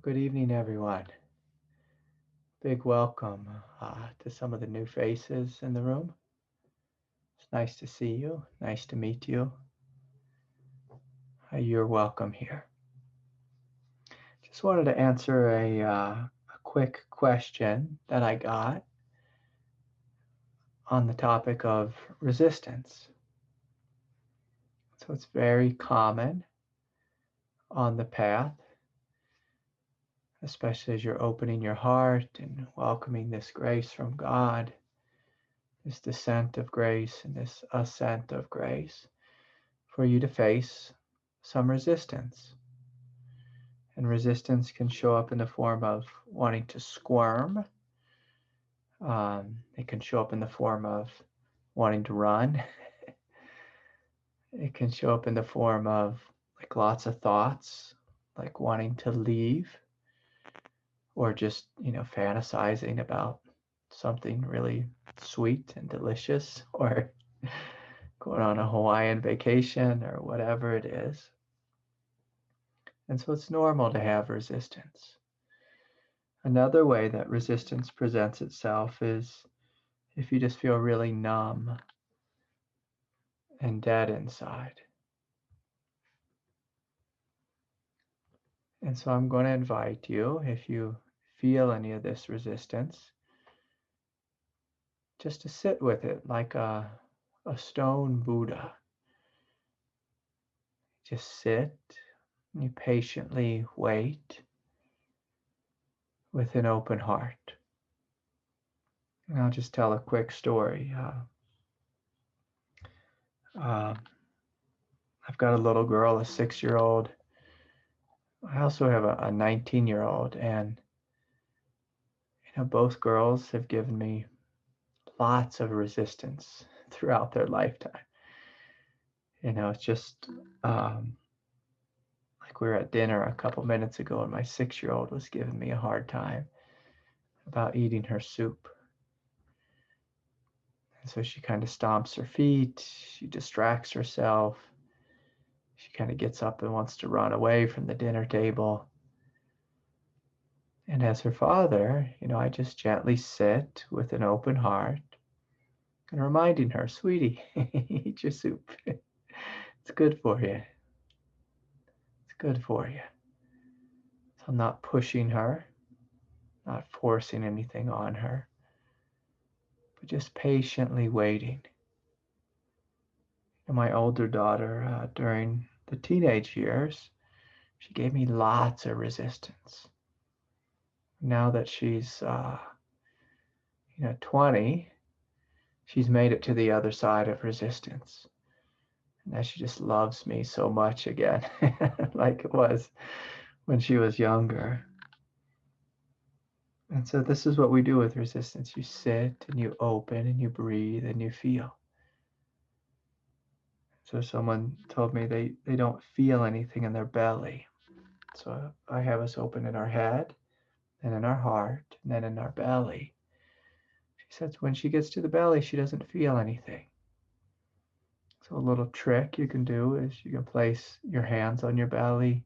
Good evening, everyone. Big welcome to some of the new faces in the room. It's nice to see you. Nice to meet you. You're welcome here. Just wanted to answer a quick question that I got on the topic of resistance. So it's very common on the path, especially as you're opening your heart and welcoming this grace from God, this descent of grace and this ascent of grace, for you to face some resistance. And resistance can show up in the form of wanting to squirm. It can show up in the form of wanting to run. It can show up in the form of like lots of thoughts, like wanting to leave, or just, fantasizing about something really sweet and delicious, or going on a Hawaiian vacation, or whatever it is. And so it's normal to have resistance. Another way that resistance presents itself is if you just feel really numb and dead inside. And so I'm going to invite you, if you feel any of this resistance, just to sit with it like a stone Buddha. Just sit, and you patiently wait with an open heart. And I'll just tell a quick story. I've got a little girl, a 6-year-old. I also have a 19-year-old, and both girls have given me lots of resistance throughout their lifetime. It's just like we were at dinner a couple minutes ago, and my 6-year-old was giving me a hard time about eating her soup. And so she kind of stomps her feet, she distracts herself, she kind of gets up and wants to run away from the dinner table. And as her father, I just gently sit with an open heart and reminding her, sweetie, eat your soup. It's good for you. It's good for you. So I'm not pushing her, not forcing anything on her, but just patiently waiting. And my older daughter, during the teenage years, she gave me lots of resistance. Now that she's, 20, she's made it to the other side of resistance. And now she just loves me so much again, like it was when she was younger. And so this is what we do with resistance. You sit and you open and you breathe and you feel. So someone told me they don't feel anything in their belly. So I have us open in our head and in our heart and then in our belly. She says when she gets to the belly, she doesn't feel anything. So a little trick you can do is you can place your hands on your belly,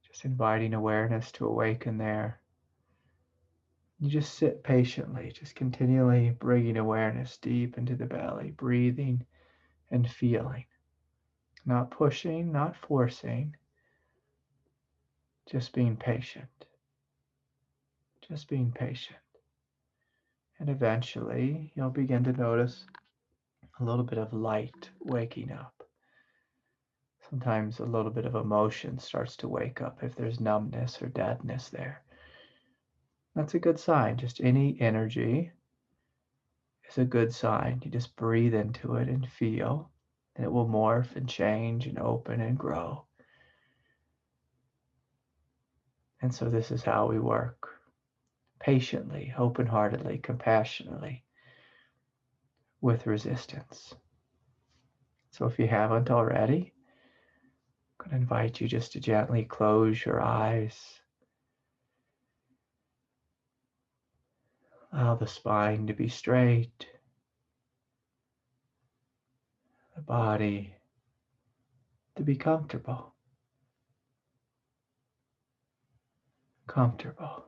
just inviting awareness to awaken there. You just sit patiently, just continually bringing awareness deep into the belly, breathing and feeling. Not pushing, not forcing, just being patient. Just being patient. And eventually, you'll begin to notice a little bit of light waking up. Sometimes a little bit of emotion starts to wake up if there's numbness or deadness there. That's a good sign. Just any energy is a good sign. You just breathe into it and feel, and it will morph and change and open and grow. And so this is how we work. Patiently, open-heartedly, compassionately, with resistance. So if you haven't already, I'm going to invite you just to gently close your eyes. Allow the spine to be straight, the body to be comfortable. comfortable.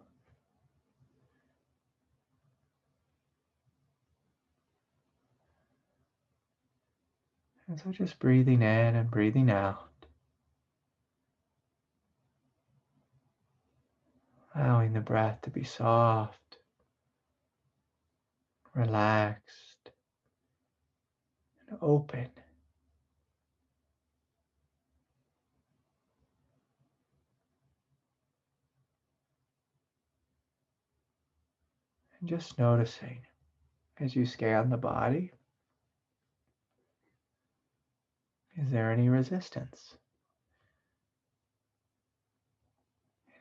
And so just breathing in and breathing out. Allowing the breath to be soft, relaxed, and open. And just noticing as you scan the body, is there any resistance?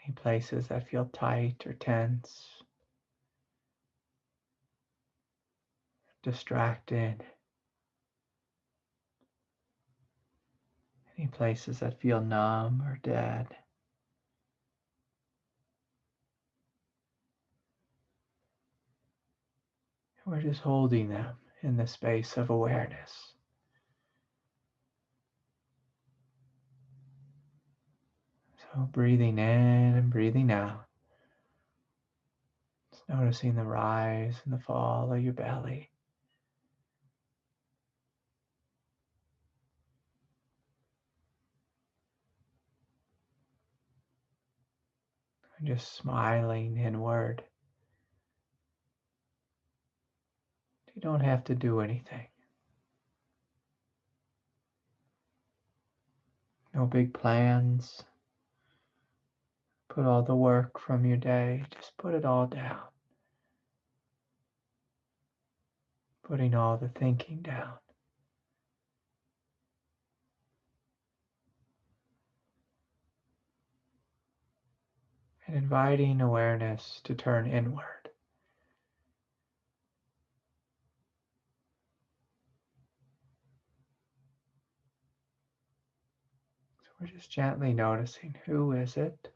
Any places that feel tight or tense, distracted? Any places that feel numb or dead? We're just holding them in the space of awareness. So breathing in and breathing out. Just noticing the rise and the fall of your belly. And just smiling inward. You don't have to do anything. No big plans. Put all the work from your day, just put it all down. Putting all the thinking down. And inviting awareness to turn inward. So we're just gently noticing, who is it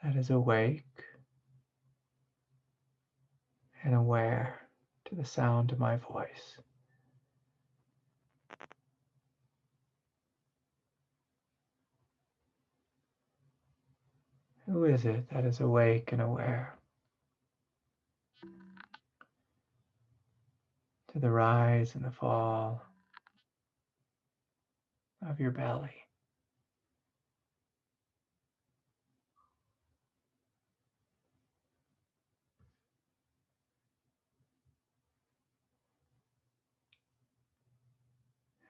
that is awake and aware to the sound of my voice? Who is it that is awake and aware to the rise and the fall of your belly?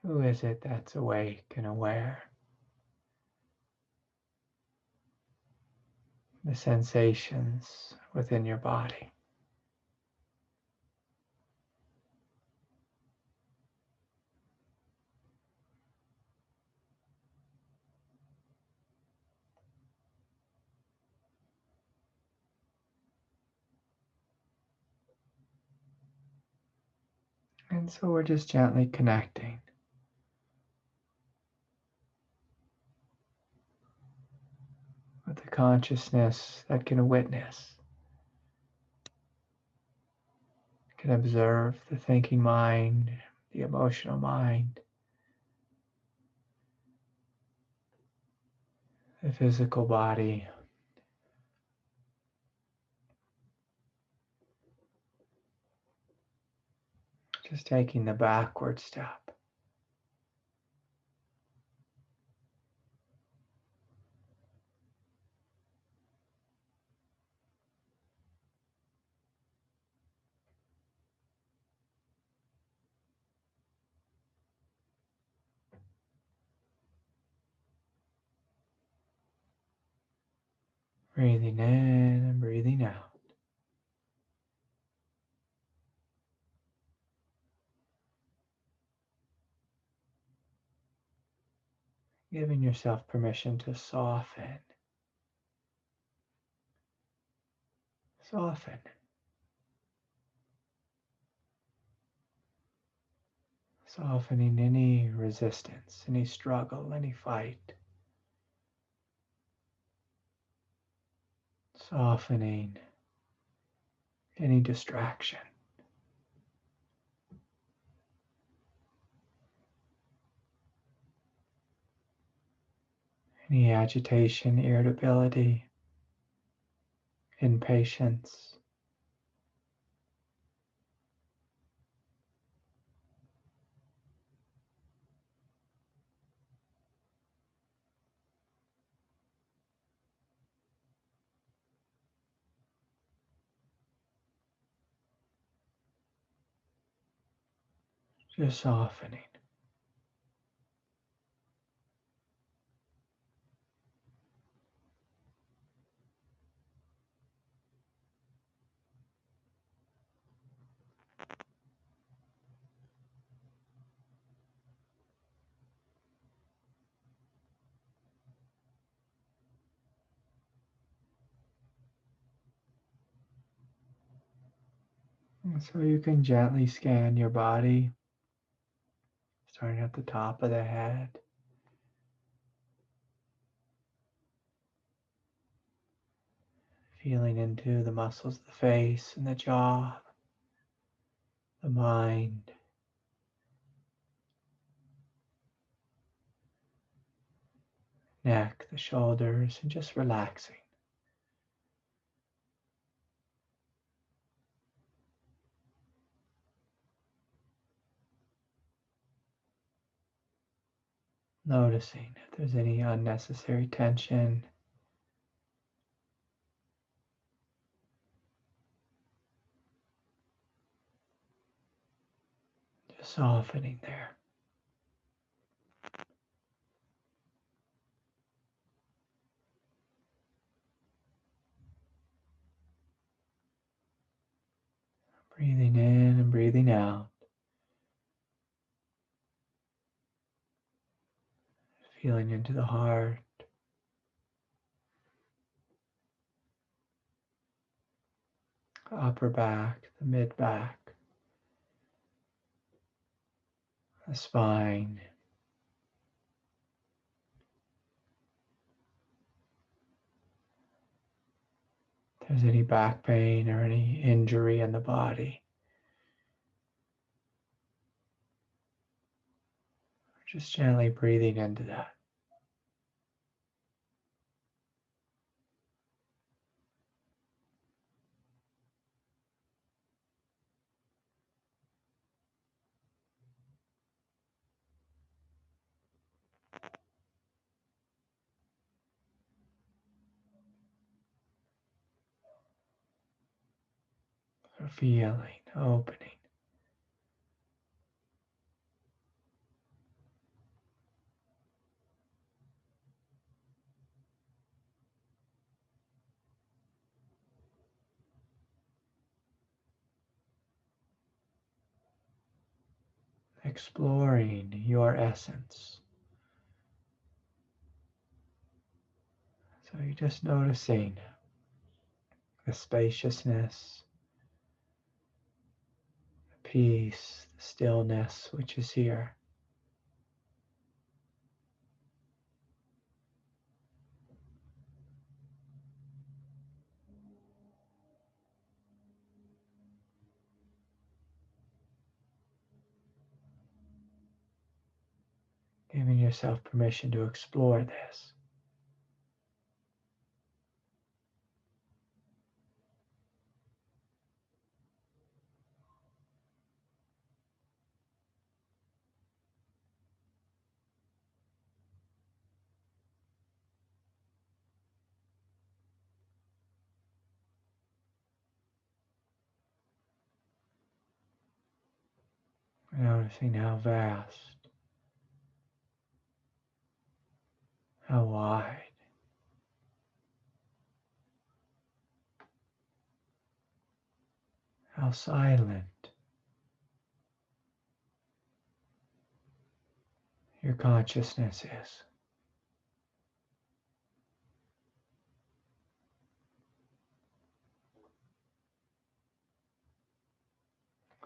Who is it that's awake and aware? The sensations within your body. And so we're just gently connecting with the consciousness that can witness, can observe the thinking mind, the emotional mind, the physical body, just taking the backward step. Breathing in and breathing out. Giving yourself permission to soften. Soften. Softening any resistance, any struggle, any fight. Softening any distraction. Any agitation, irritability, impatience. Just softening. And so you can gently scan your body, starting at the top of the head. Feeling into the muscles of the face and the jaw, the mind, neck, the shoulders, and just relaxing. Noticing if there's any unnecessary tension. Just softening there. Breathing in and breathing out. Feeling into the heart. Upper back, the mid back, the spine. If there's any back pain or any injury in the body, just gently breathing into that. So feeling, opening. Exploring your essence. So you're just noticing the spaciousness, the peace, the stillness which is here. Giving yourself permission to explore this. Noticing how vast, how wide, how silent your consciousness is.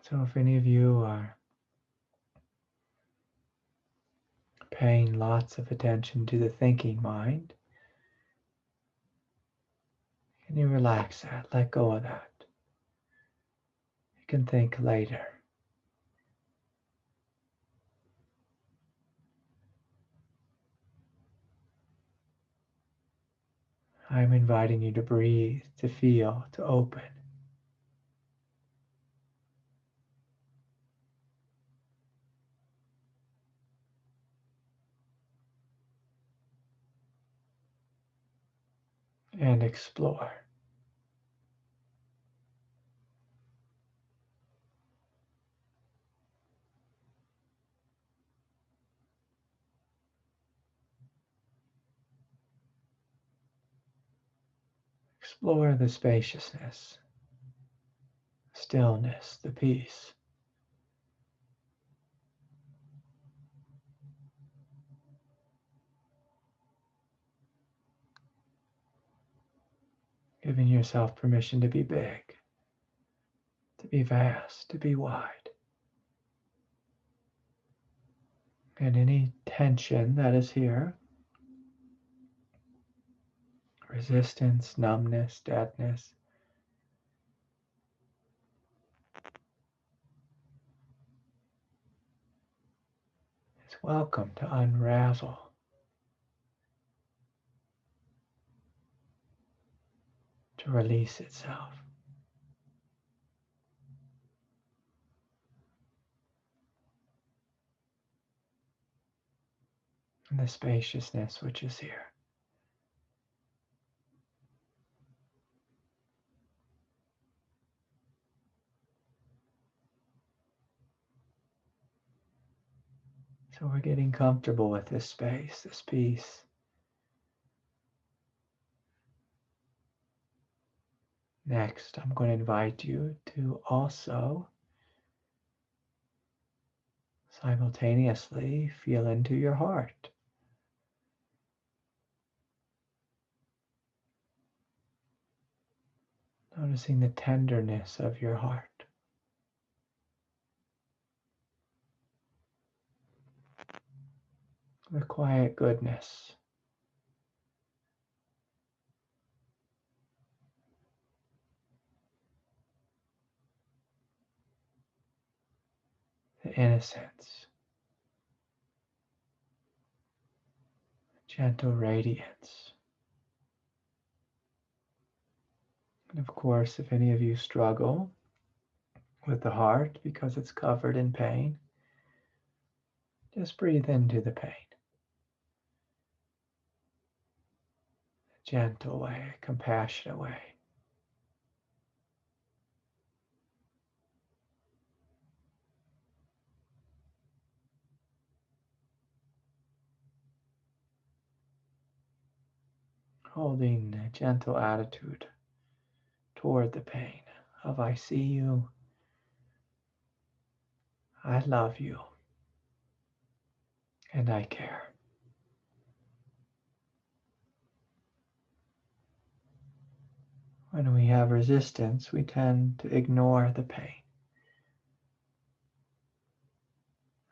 So if any of you are paying lots of attention to the thinking mind, can you relax that, let go of that? You can think later. I'm inviting you to breathe, to feel, to open. And explore. Explore the spaciousness, stillness, the peace. Giving yourself permission to be big, to be vast, to be wide. And any tension that is here, resistance, numbness, deadness, is welcome to unravel, to release itself. And the spaciousness which is here. So we're getting comfortable with this space, this peace. Next, I'm going to invite you to also simultaneously feel into your heart. Noticing the tenderness of your heart. The quiet goodness. The innocence. Gentle radiance. And of course, if any of you struggle with the heart because it's covered in pain, just breathe into the pain. A gentle way, a compassionate way. Holding a gentle attitude toward the pain of I see you, I love you, and I care. When we have resistance, we tend to ignore the pain.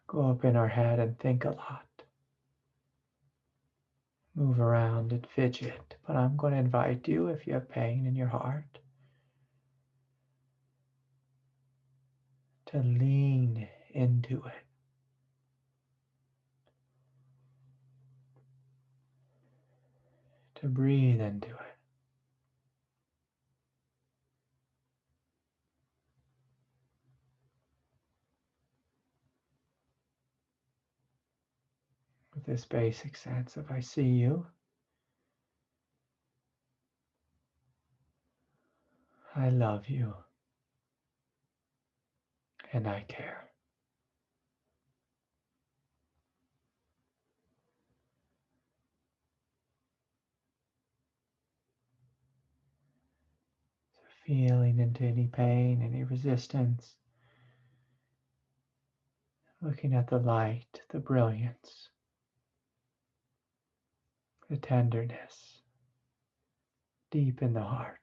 Go up in our head and think a lot. Move around and fidget. But I'm going to invite you, if you have pain in your heart, to lean into it. To breathe into it. With this basic sense of I see you, I love you, and I care. So feeling into any pain, any resistance, looking at the light, the brilliance, the tenderness, deep in the heart.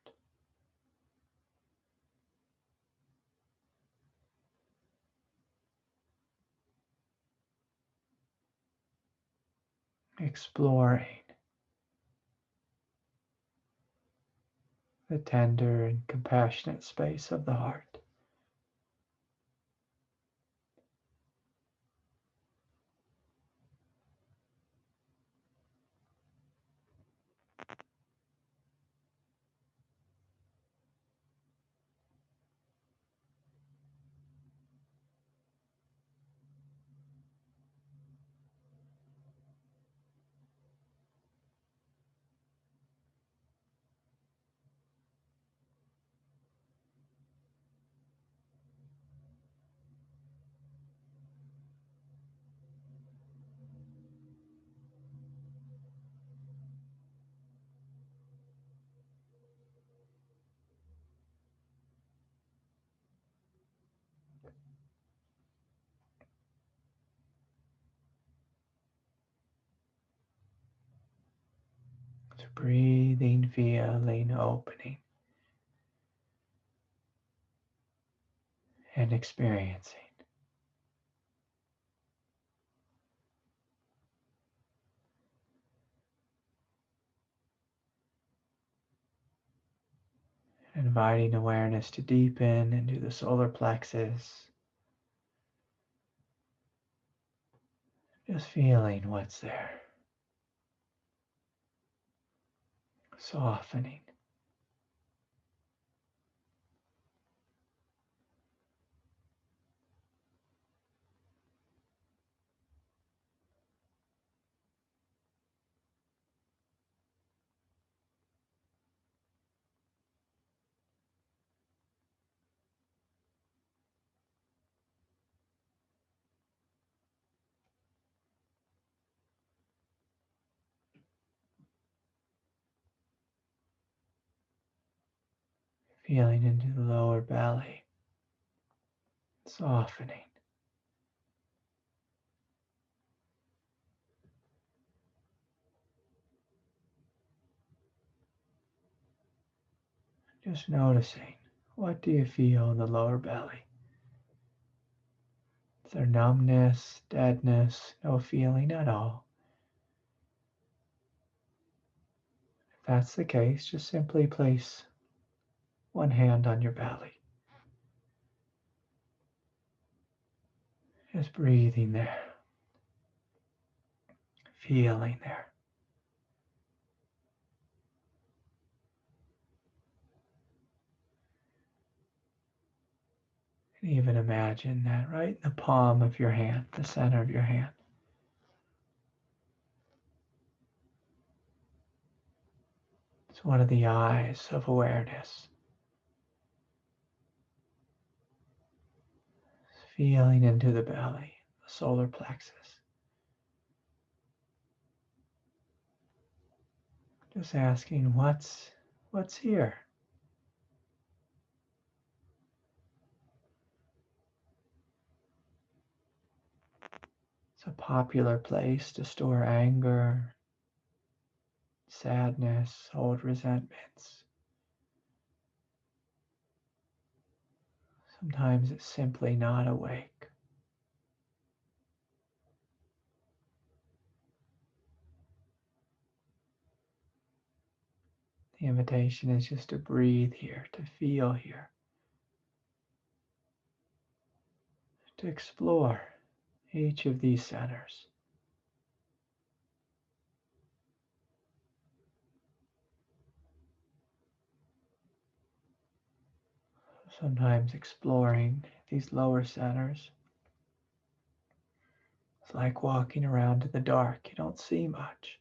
Exploring the tender and compassionate space of the heart. breathing, feeling, opening, and experiencing. Inviting awareness to deepen into the solar plexus. Just feeling what's there. Softening. Feeling into the lower belly. Softening. Just noticing, what do you feel in the lower belly? Is there numbness, deadness, no feeling at all? If that's the case, just simply place one hand on your belly. Just breathing there. Feeling there. And even imagine that right in the palm of your hand, the center of your hand. It's one of the eyes of awareness. Feeling into the belly, the solar plexus. Just asking, what's here? It's a popular place to store anger, sadness, old resentments. Sometimes it's simply not awake. The invitation is just to breathe here, to feel here, to explore each of these centers. Sometimes exploring these lower centers, it's like walking around in the dark. You don't see much.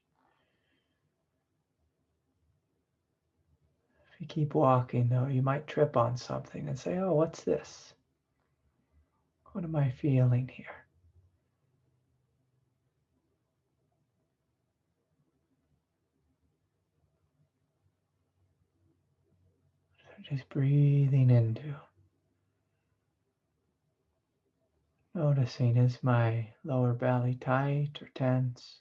If you keep walking, though, you might trip on something and say, oh, what's this? What am I feeling here? So just breathing into, noticing, is my lower belly tight or tense,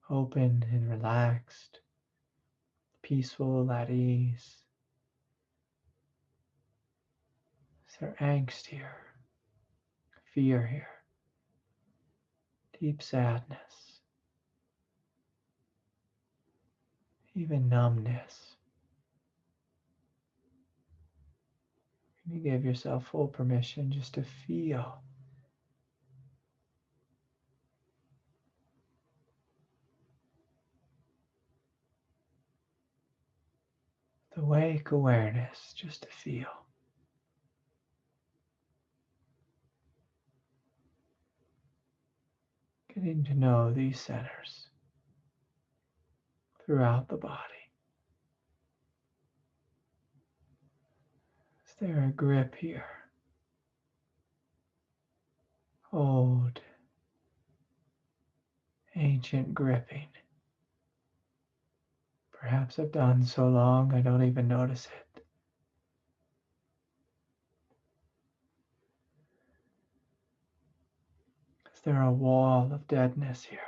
open and relaxed, peaceful, at ease? Is there angst here, fear here, deep sadness, even numbness? You give yourself full permission just to feel. The awake awareness, just to feel. Getting to know these centers throughout the body. Is there a grip here? Old, ancient gripping. Perhaps I've done so long I don't even notice it. Is there a wall of deadness here?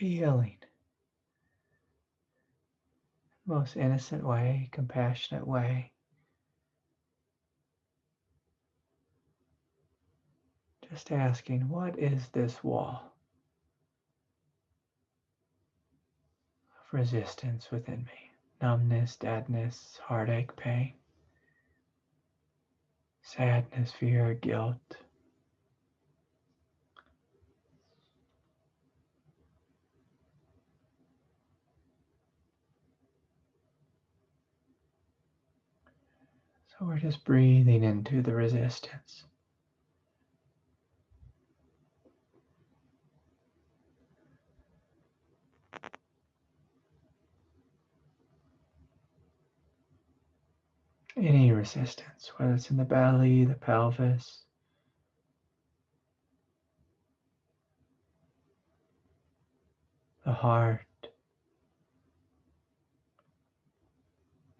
feeling, most innocent way, compassionate way. Just asking, what is this wall of resistance within me? Numbness, deadness, heartache, pain, sadness, fear, guilt. So we're just breathing into the resistance. Any resistance, whether it's in the belly, the pelvis, the heart,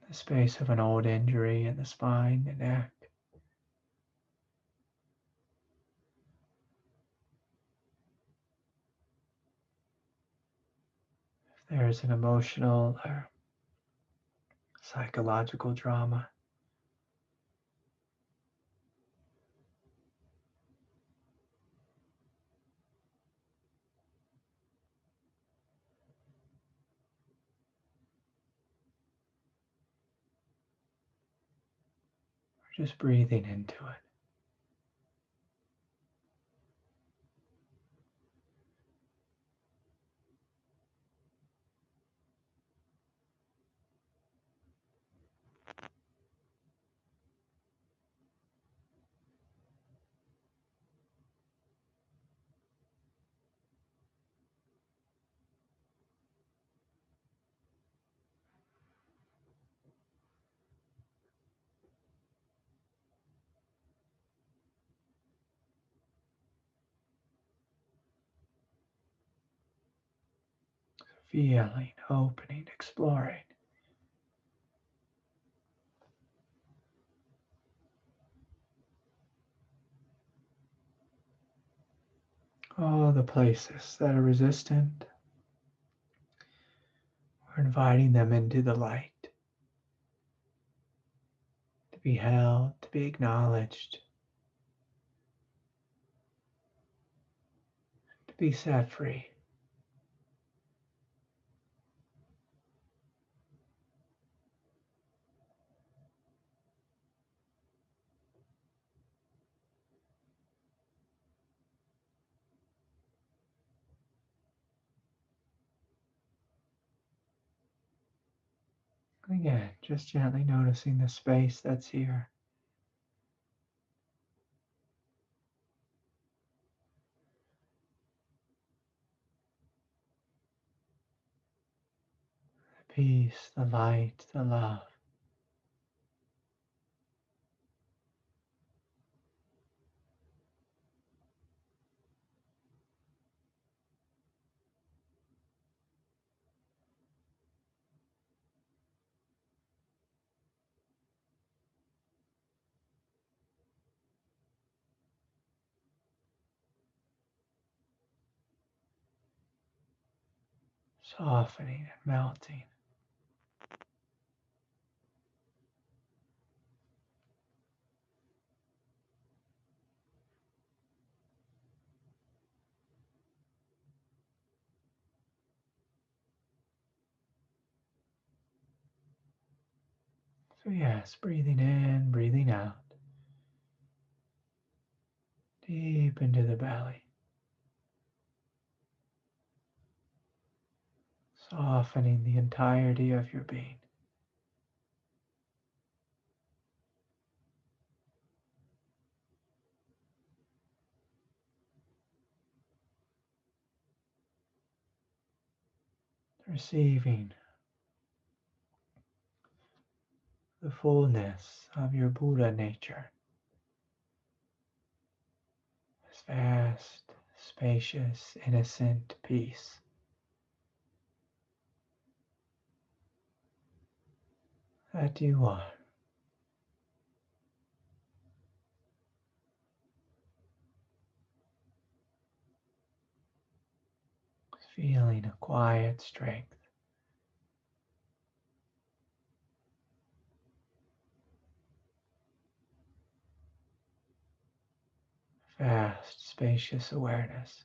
the space of an old injury in the spine, the neck. If there's an emotional or psychological drama, we're just breathing into it. Feeling, opening, exploring. All the places that are resistant, we're inviting them into the light, to be held, to be acknowledged, to be set free. Again, just gently noticing the space that's here. The peace, the light, the love. Softening and melting. So yes, breathing in, breathing out. Deep into the belly. Softening the entirety of your being. Receiving the fullness of your Buddha nature. This vast, spacious, innocent peace. That you are. feeling a quiet strength. Vast, spacious awareness.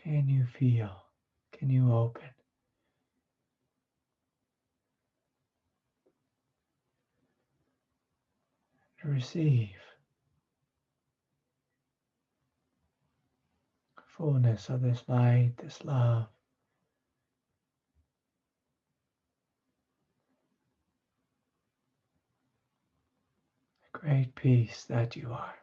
Can you feel? Can you open? To receive fullness of this light, this love, the great peace that you are.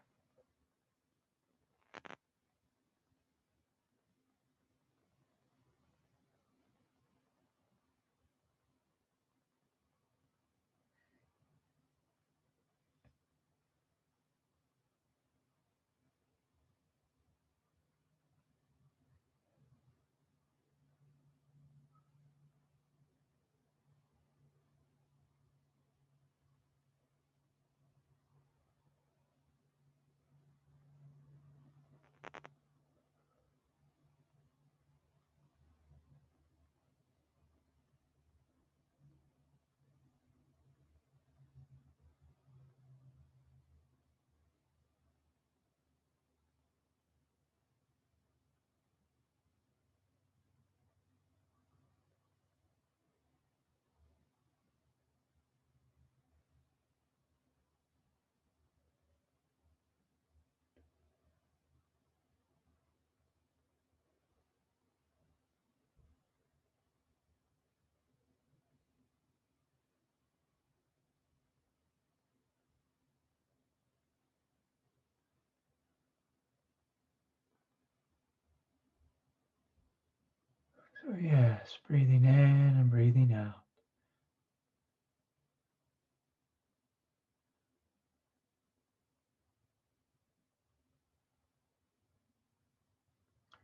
So yes, breathing in and breathing out.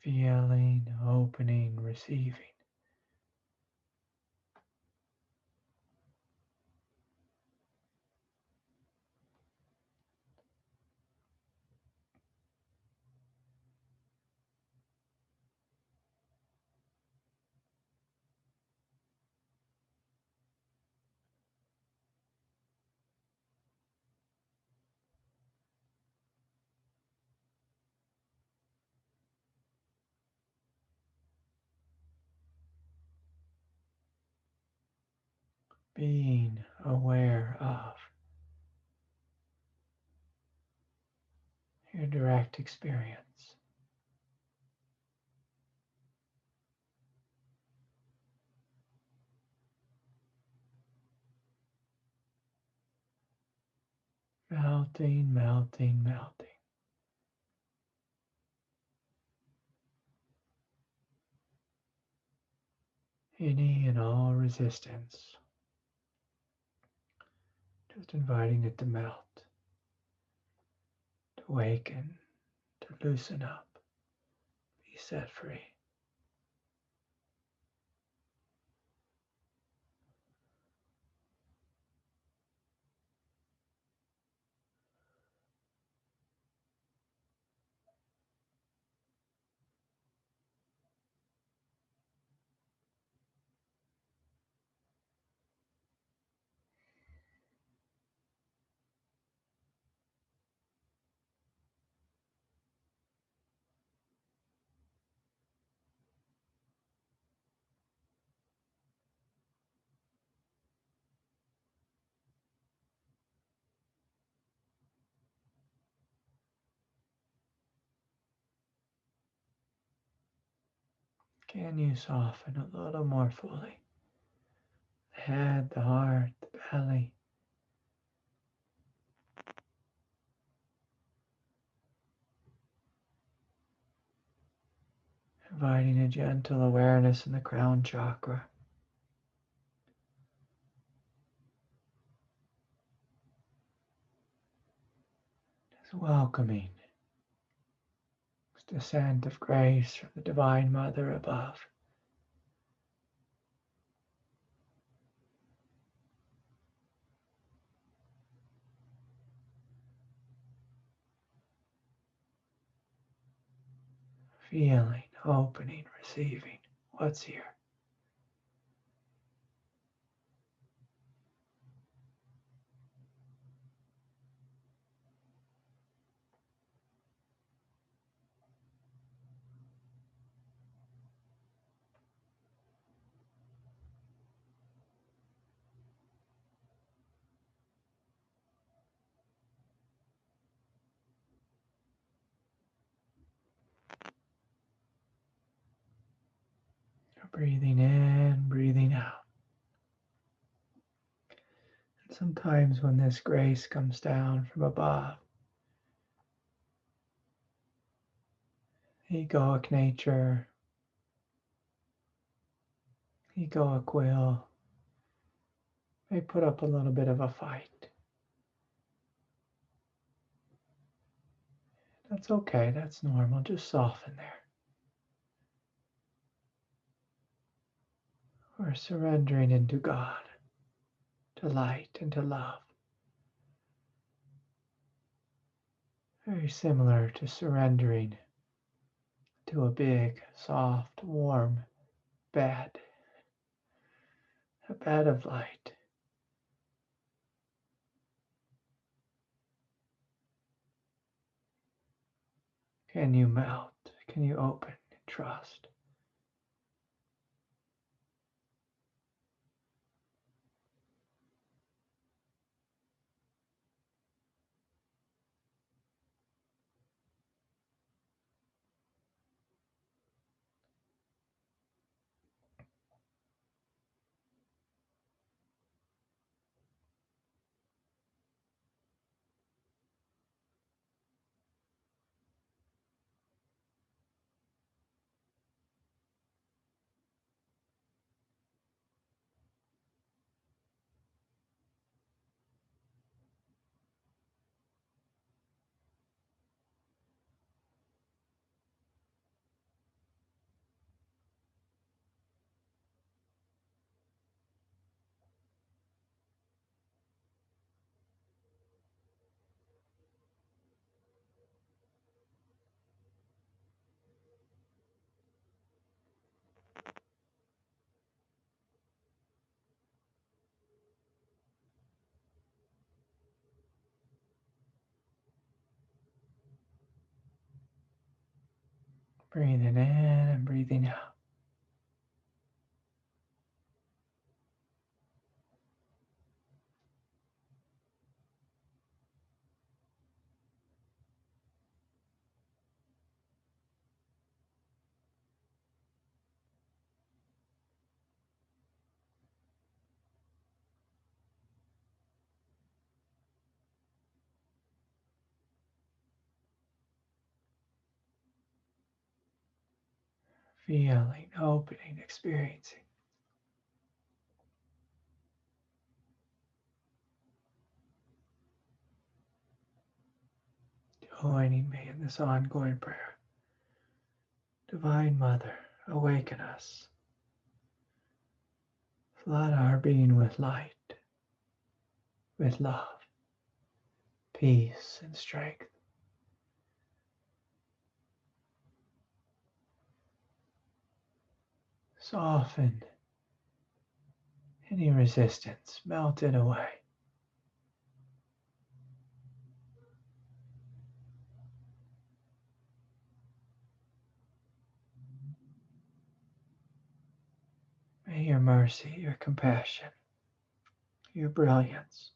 Feeling, opening, receiving. Being aware of your direct experience. Melting, melting, melting. Any and all resistance. Just inviting it to melt, to awaken, to loosen up, be set free. Can you soften a little more fully? The head, the heart, the belly, providing a gentle awareness in the crown chakra. Just welcoming this descent of grace from the Divine Mother above. Feeling, opening, receiving what's here. Breathing in, breathing out. And sometimes when this grace comes down from above, egoic nature, egoic will may put up a little bit of a fight. That's okay, that's normal, just soften there. We're surrendering into God, to light and to love. Very similar to surrendering to a big, soft, warm bed. A bed of light. Can you melt? Can you open and trust? Breathing in and breathing out. Feeling, opening, experiencing. Joining me in this ongoing prayer. Divine Mother, awaken us. Flood our being with light, with love, peace, and strength. Soften any resistance, melt it away. May your mercy, your compassion, your brilliance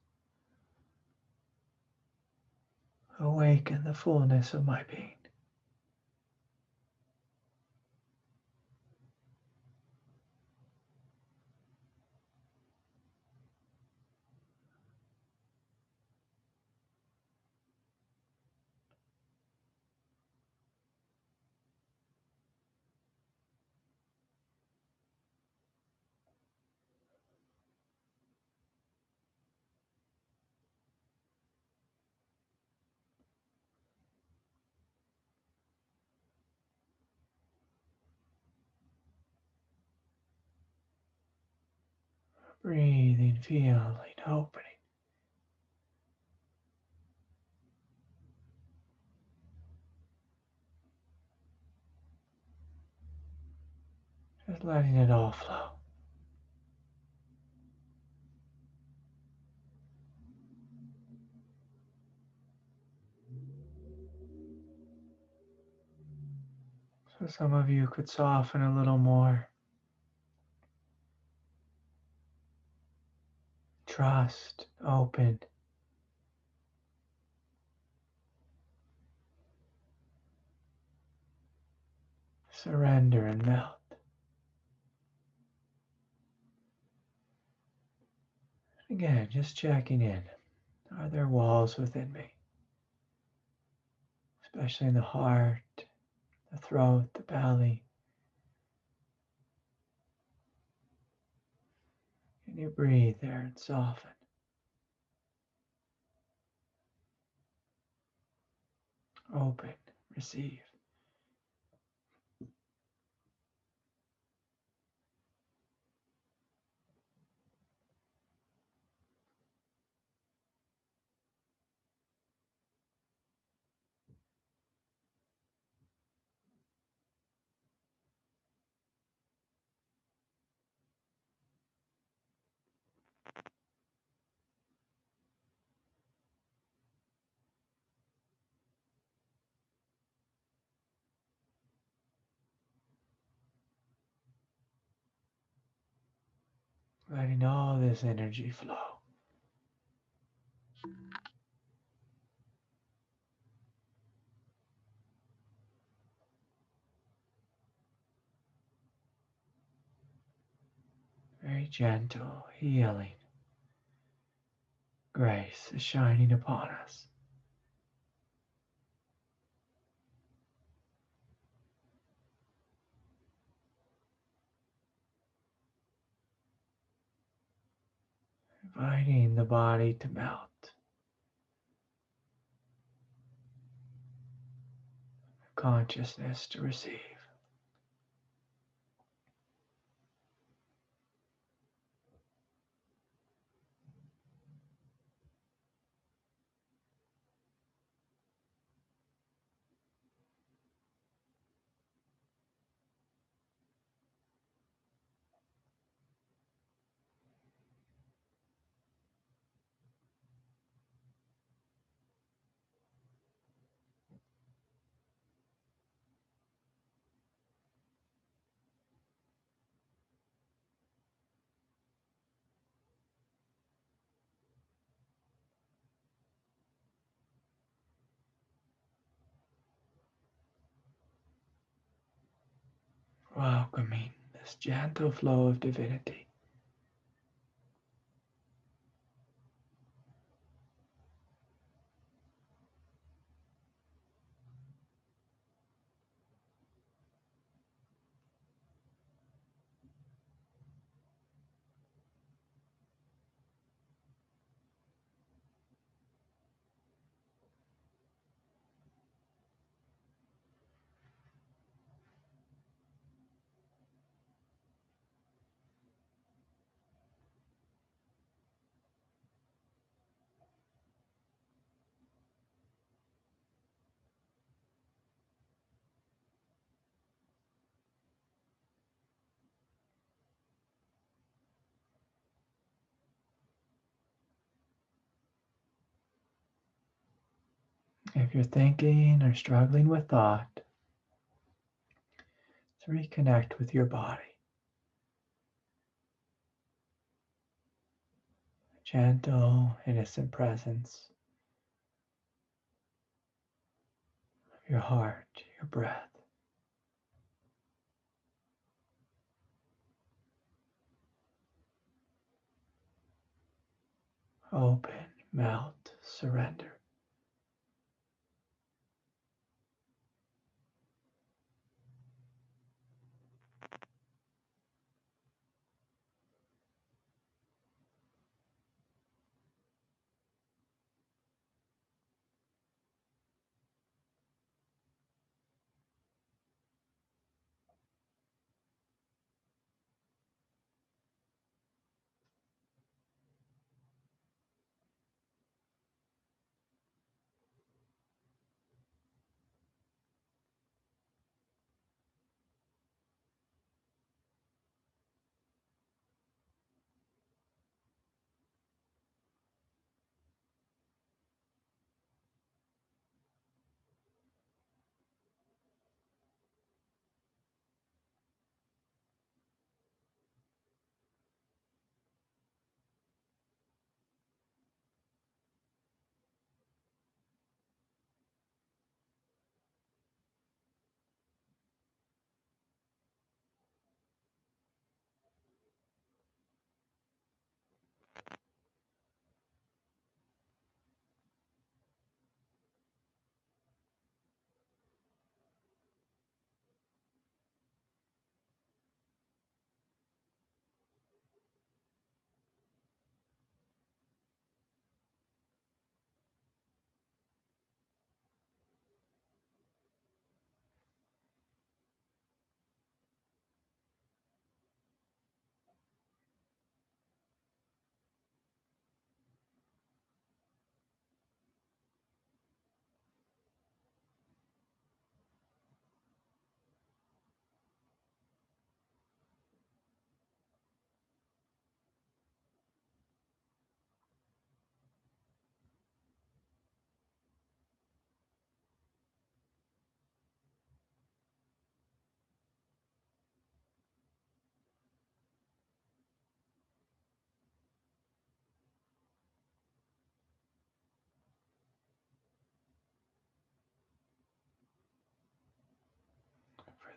awaken the fullness of my being. Breathing, feeling, opening. Just letting it all flow. So some of you could soften a little more. Trust, open. Surrender and melt. Again, just checking in. Are there walls within me? Especially in the heart, the throat, the belly. Can you breathe there and soften? Open, receive. Letting all this energy flow. Very gentle, healing. Grace is shining upon us. Inviting the body to melt. Consciousness to receive. Welcoming this gentle flow of divinity. If you're thinking or struggling with thought, to reconnect with your body. A gentle, innocent presence of your heart, your breath. Open, melt, surrender.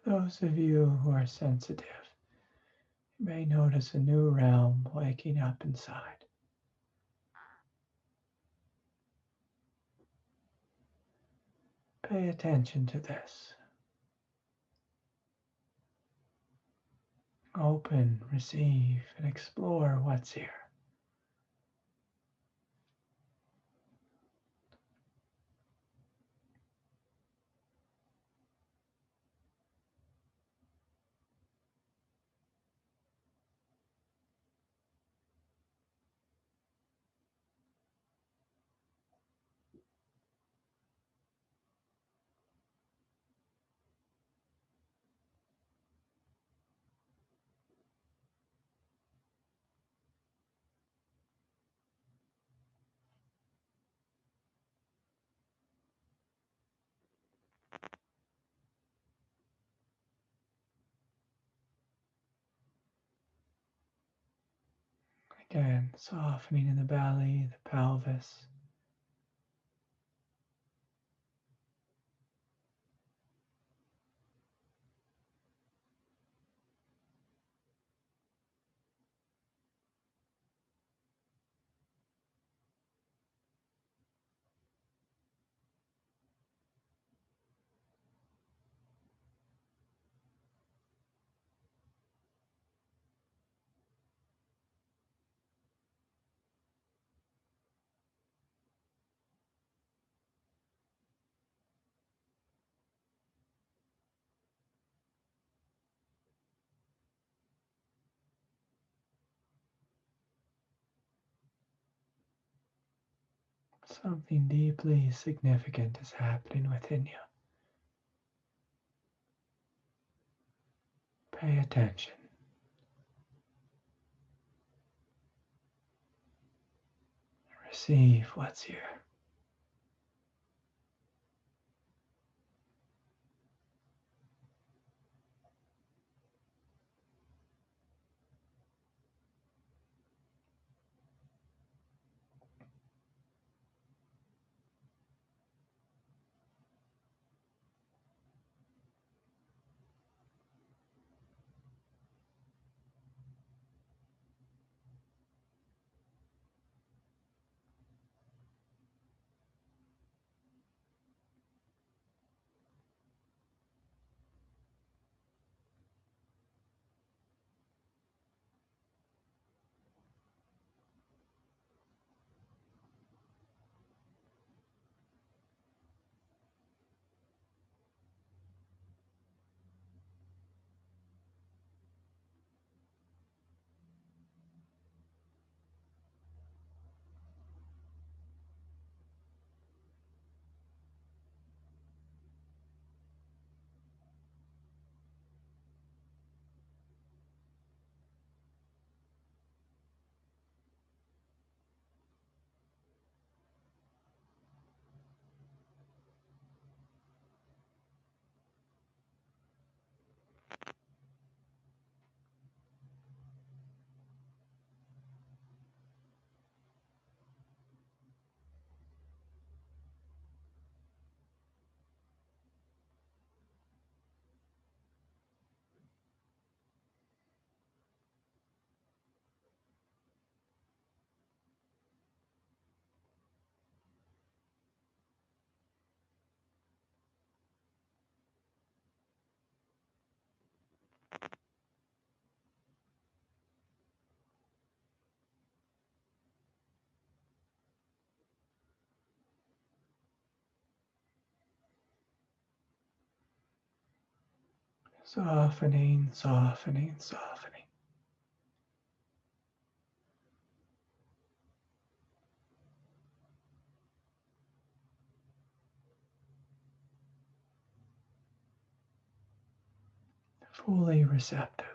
For those of you who are sensitive, you may notice a new realm waking up inside. Pay attention to this. Open, receive, and explore what's here. Again, softening in the belly, the pelvis. Something deeply significant is happening within you. Pay attention. Receive what's here. Softening, softening, softening. Fully receptive.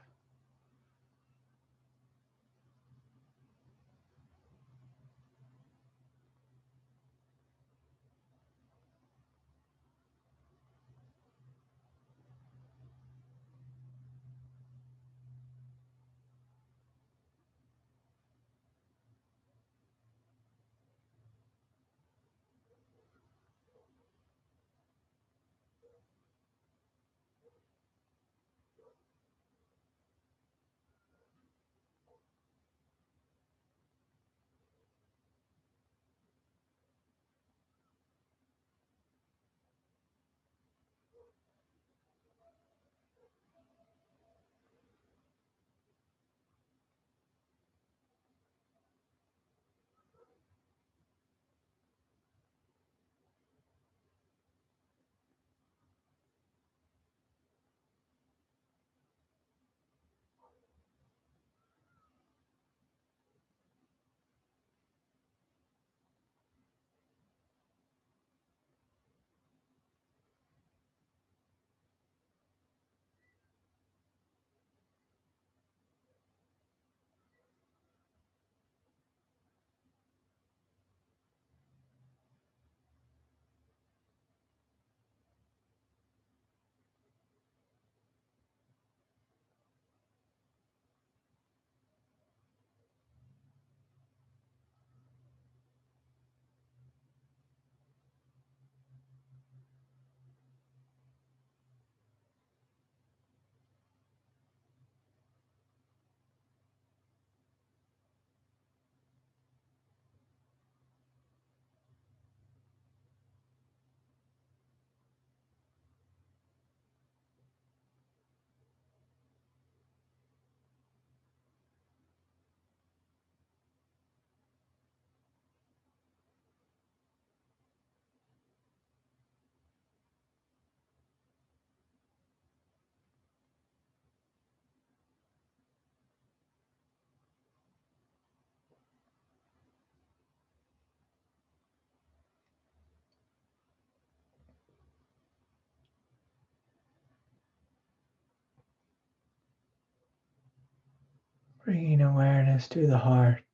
Bringing awareness to the heart.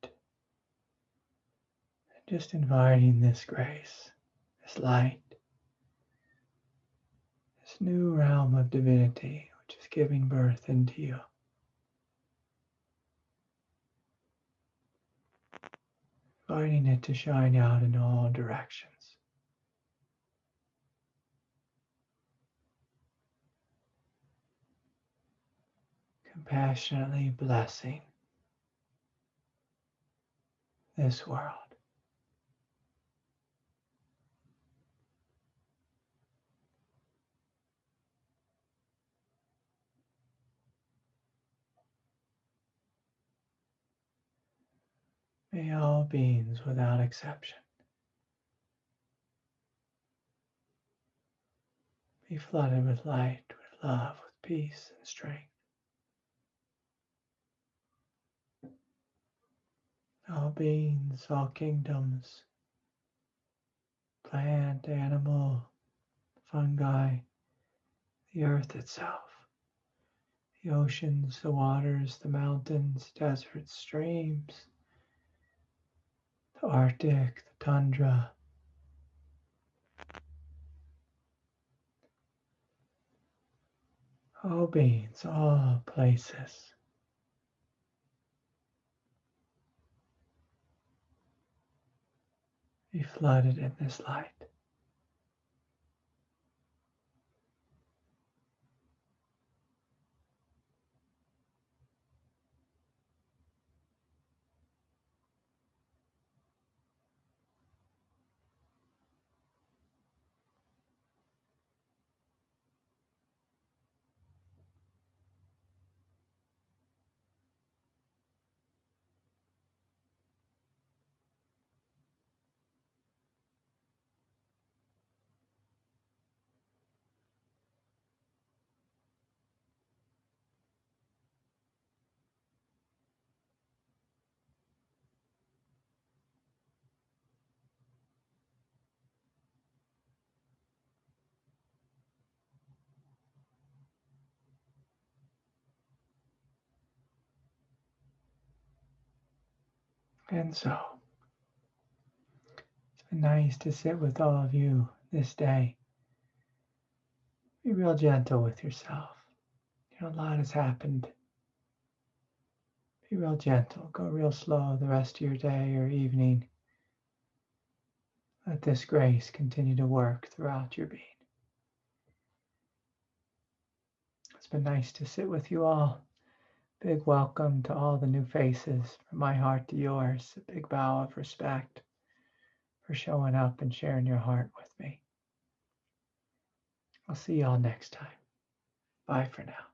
Just inviting this grace, this light, this new realm of divinity which is giving birth into you. Inviting it to shine out in all directions. Compassionately blessing this world. May all beings without exception be flooded with light, with love, with peace and strength. All beings, all kingdoms, plant, animal, fungi, the earth itself, the oceans, the waters, the mountains, deserts, streams, the Arctic, the tundra, all beings, all places. Be flooded in this light. And so, it's been nice to sit with all of you this day. Be real gentle with yourself. A lot has happened. Be real gentle. Go real slow the rest of your day or evening. Let this grace continue to work throughout your being. It's been nice to sit with you all. Big welcome to all the new faces, from my heart to yours. A big bow of respect for showing up and sharing your heart with me. I'll see y'all next time. Bye for now.